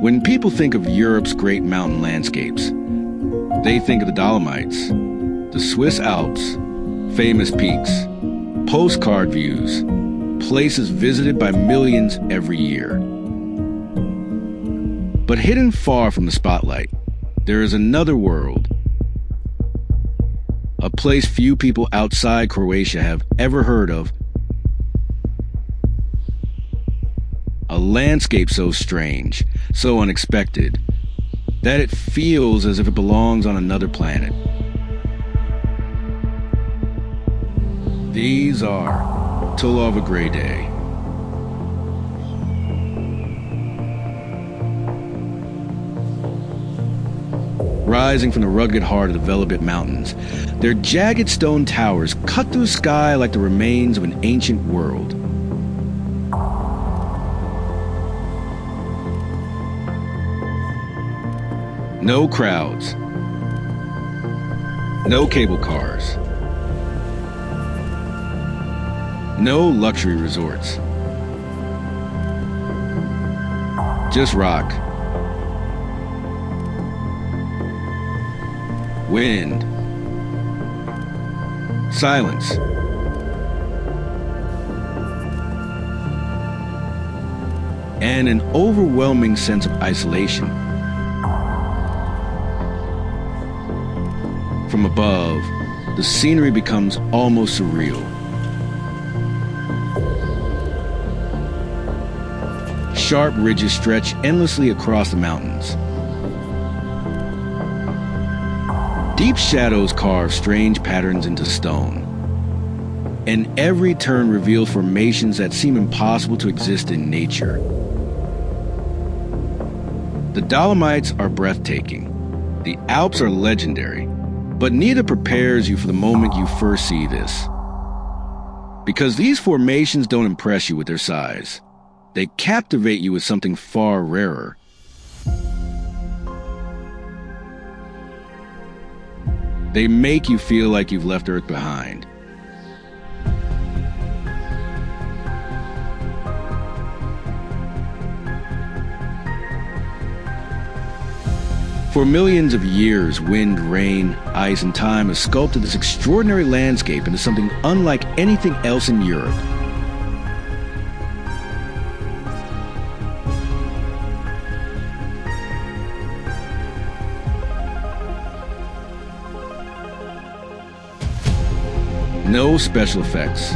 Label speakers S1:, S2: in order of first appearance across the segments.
S1: When people think of Europe's great mountain landscapes, they think of the Dolomites, the Swiss Alps, famous peaks, postcard views, places visited by millions every year. But hidden far from the spotlight, there is another world. A place few people outside Croatia have ever heard of. A landscape so strange, so unexpected, that it feels as if it belongs on another planet. These are Tulove Grede. Rising from the rugged heart of the Velebit mountains, their jagged stone towers cut through the sky like the remains of an ancient world. No crowds, no cable cars, no luxury resorts, just rock, wind, silence, and an overwhelming sense of isolation. From above, the scenery becomes almost surreal. Sharp ridges stretch endlessly across the mountains. Deep shadows carve strange patterns into stone. And every turn reveals formations that seem impossible to exist in nature. The Dolomites are breathtaking. The Alps are legendary. But neither prepares you for the moment you first see this. Because these formations don't impress you with their size. They captivate you with something far rarer. They make you feel like you've left Earth behind. For millions of years, wind, rain, ice, and time have sculpted this extraordinary landscape into something unlike anything else in Europe. No special effects.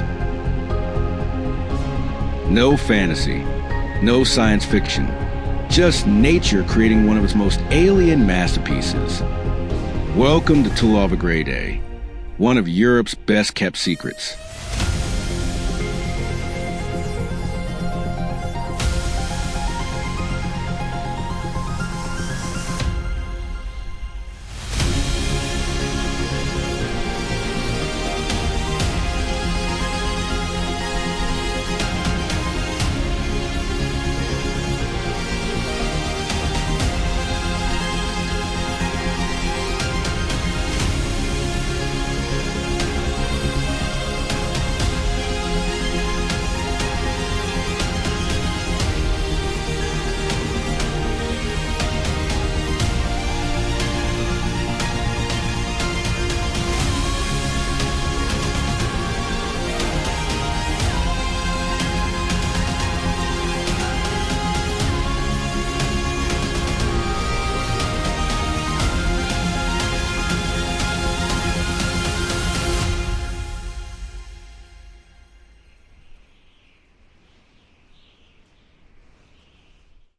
S1: No fantasy. No science fiction. Just nature creating one of its most alien masterpieces. Welcome to Tulove Grede, one of Europe's best-kept secrets.